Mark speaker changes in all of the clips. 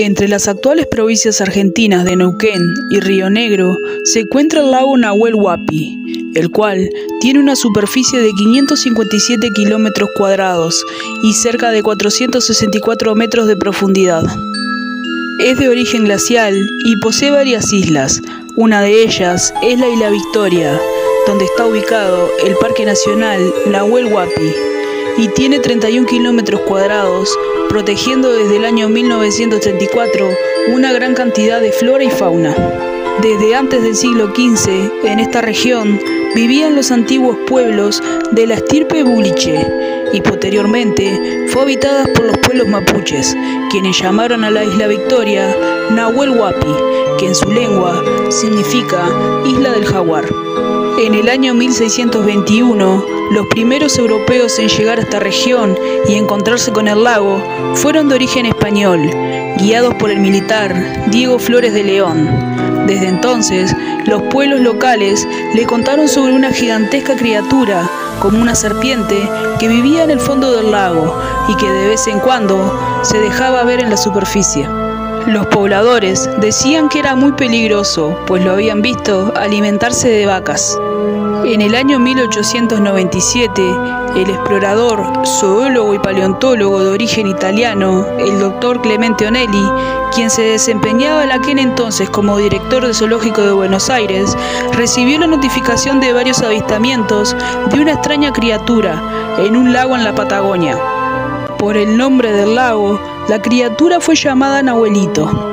Speaker 1: Entre las actuales provincias argentinas de Neuquén y Río Negro se encuentra el lago Nahuel Huapi, el cual tiene una superficie de 557 kilómetros cuadrados y cerca de 464 metros de profundidad. Es de origen glacial y posee varias islas. Una de ellas es la Isla Victoria, donde está ubicado el Parque Nacional Nahuel Huapi, y tiene 31 kilómetros cuadrados, protegiendo desde el año 1934 una gran cantidad de flora y fauna. Desde antes del siglo XV, en esta región vivían los antiguos pueblos de la estirpe Buliche, y posteriormente fue habitada por los pueblos mapuches, quienes llamaron a la Isla Victoria Nahuel Huapi, que en su lengua significa Isla del Jaguar. En el año 1621, los primeros europeos en llegar a esta región y encontrarse con el lago fueron de origen español, guiados por el militar Diego Flores de León. Desde entonces, los pueblos locales le contaron sobre una gigantesca criatura, como una serpiente, que vivía en el fondo del lago y que de vez en cuando se dejaba ver en la superficie. Los pobladores decían que era muy peligroso, pues lo habían visto alimentarse de vacas. En el año 1897, el explorador, zoólogo y paleontólogo de origen italiano, el doctor Clemente Onelli, quien se desempeñaba en aquel entonces como director del Zoológico de Buenos Aires, recibió la notificación de varios avistamientos de una extraña criatura en un lago en la Patagonia. Por el nombre del lago, la criatura fue llamada Nahuelito.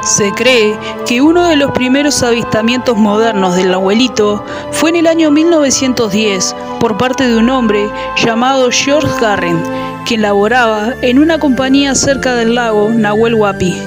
Speaker 1: Se cree que uno de los primeros avistamientos modernos del Nahuelito fue en el año 1910 por parte de un hombre llamado George Garren, quien laboraba en una compañía cerca del lago Nahuel Huapi.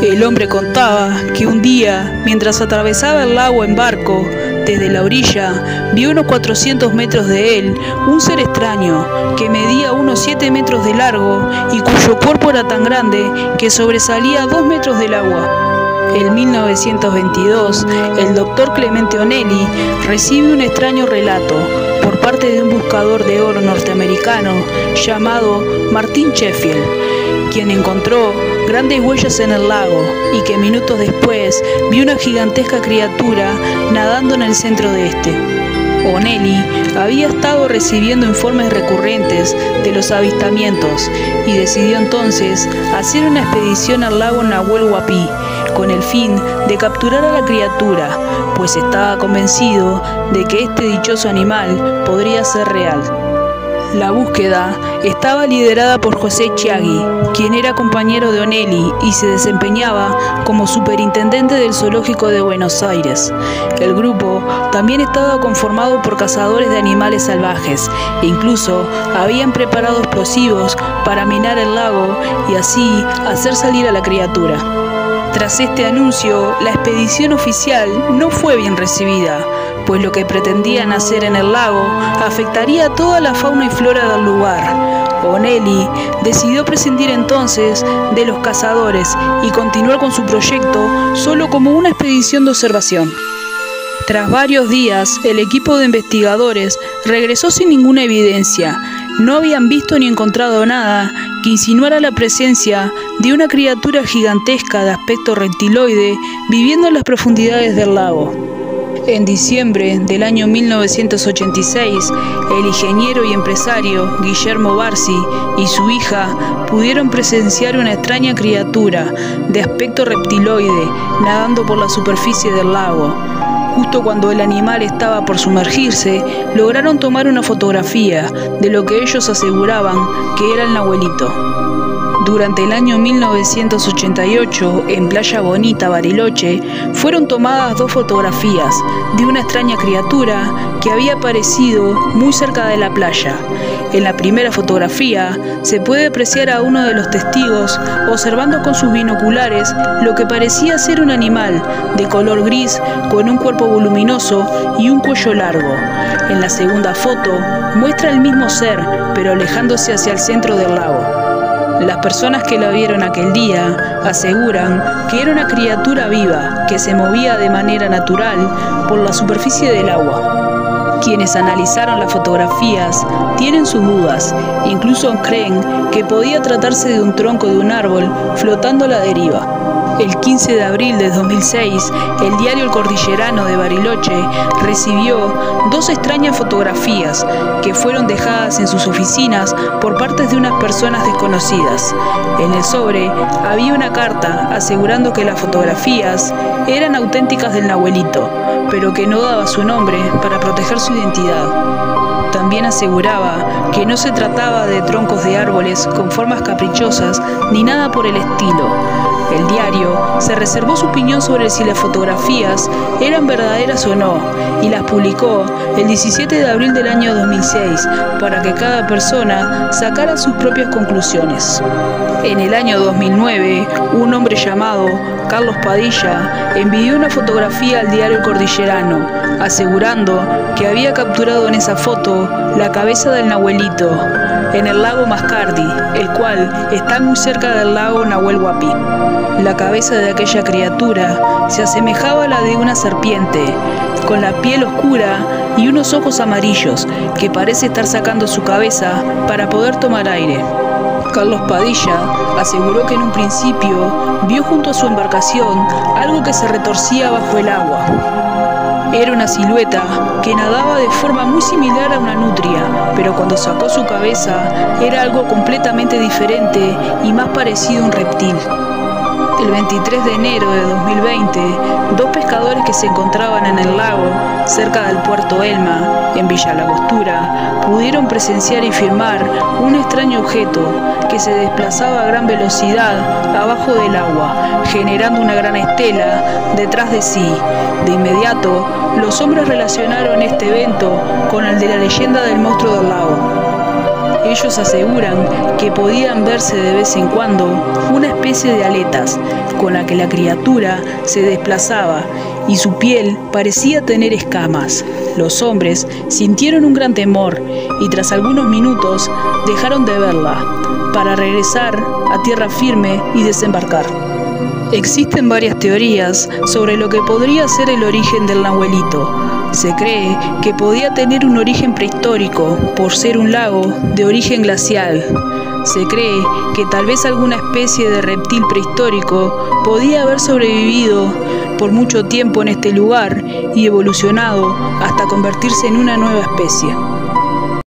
Speaker 1: El hombre contaba que un día, mientras atravesaba el lago en barco, desde la orilla, vio a unos 400 metros de él un ser extraño que medía unos 7 metros de largo y cuyo cuerpo era tan grande que sobresalía 2 metros del agua. En 1922, el doctor Clemente Onelli recibe un extraño relato por parte de un buscador de oro norteamericano llamado Martin Sheffield, quien encontró grandes huellas en el lago y que minutos después vio una gigantesca criatura nadando en el centro de este. Onelli había estado recibiendo informes recurrentes de los avistamientos y decidió entonces hacer una expedición al lago Nahuel Huapi con el fin de capturar a la criatura, pues estaba convencido de que este dichoso animal podría ser real. La búsqueda estaba liderada por José Chiagui, quien era compañero de Onelli y se desempeñaba como superintendente del Zoológico de Buenos Aires. El grupo también estaba conformado por cazadores de animales salvajes e incluso habían preparado explosivos para minar el lago y así hacer salir a la criatura. Tras este anuncio, la expedición oficial no fue bien recibida, pues lo que pretendían hacer en el lago afectaría a toda la fauna y flora del lugar. Onelli decidió prescindir entonces de los cazadores y continuar con su proyecto solo como una expedición de observación. Tras varios días, el equipo de investigadores regresó sin ninguna evidencia. No habían visto ni encontrado nada que insinuara la presencia de una criatura gigantesca de aspecto reptiloide viviendo en las profundidades del lago. En diciembre del año 1986, el ingeniero y empresario Guillermo Barsi y su hija pudieron presenciar una extraña criatura de aspecto reptiloide nadando por la superficie del lago. Justo cuando el animal estaba por sumergirse, lograron tomar una fotografía de lo que ellos aseguraban que era el Nahuelito. Durante el año 1988, en Playa Bonita, Bariloche, fueron tomadas 2 fotografías de una extraña criatura que había aparecido muy cerca de la playa. En la primera fotografía se puede apreciar a uno de los testigos observando con sus binoculares lo que parecía ser un animal de color gris con un cuerpo voluminoso y un cuello largo. En la segunda foto muestra el mismo ser, pero alejándose hacia el centro del lago. Las personas que la vieron aquel día aseguran que era una criatura viva que se movía de manera natural por la superficie del agua. Quienes analizaron las fotografías tienen sus dudas, incluso creen que podía tratarse de un tronco de un árbol flotando a la deriva. El 15 de abril de 2006, el diario El Cordillerano de Bariloche recibió 2 extrañas fotografías que fueron dejadas en sus oficinas por parte de unas personas desconocidas. En el sobre había una carta asegurando que las fotografías eran auténticas del Nahuelito, pero que no daba su nombre para proteger su identidad. También aseguraba que no se trataba de troncos de árboles con formas caprichosas ni nada por el estilo. El diario se reservó su opinión sobre si las fotografías eran verdaderas o no y las publicó el 17 de abril del año 2006 para que cada persona sacara sus propias conclusiones. En el año 2009, un hombre llamado Carlos Padilla envió una fotografía al diario El Cordillerano, asegurando que había capturado en esa foto la cabeza del Nahuelito en el lago Mascardi, el cual está muy cerca del lago Nahuel Huapi. La cabeza de aquella criatura se asemejaba a la de una serpiente, con la piel oscura y unos ojos amarillos, que parece estar sacando su cabeza para poder tomar aire. Carlos Padilla aseguró que en un principio vio junto a su embarcación algo que se retorcía bajo el agua. Era una silueta que nadaba de forma muy similar a una nutria, pero cuando sacó su cabeza era algo completamente diferente y más parecido a un reptil. El 23 de enero de 2020, 2 pescadores que se encontraban en el lago, cerca del puerto Elma, en Villa Langostura, pudieron presenciar y filmar un extraño objeto que se desplazaba a gran velocidad abajo del agua, generando una gran estela detrás de sí. De inmediato, los hombres relacionaron este evento con el de la leyenda del monstruo del lago. Ellos aseguran que podían verse de vez en cuando una especie de aletas con la que la criatura se desplazaba y su piel parecía tener escamas. Los hombres sintieron un gran temor y tras algunos minutos dejaron de verla para regresar a tierra firme y desembarcar. Existen varias teorías sobre lo que podría ser el origen del Nahuelito. Se cree que podía tener un origen prehistórico por ser un lago de origen glacial. Se cree que tal vez alguna especie de reptil prehistórico podía haber sobrevivido por mucho tiempo en este lugar y evolucionado hasta convertirse en una nueva especie.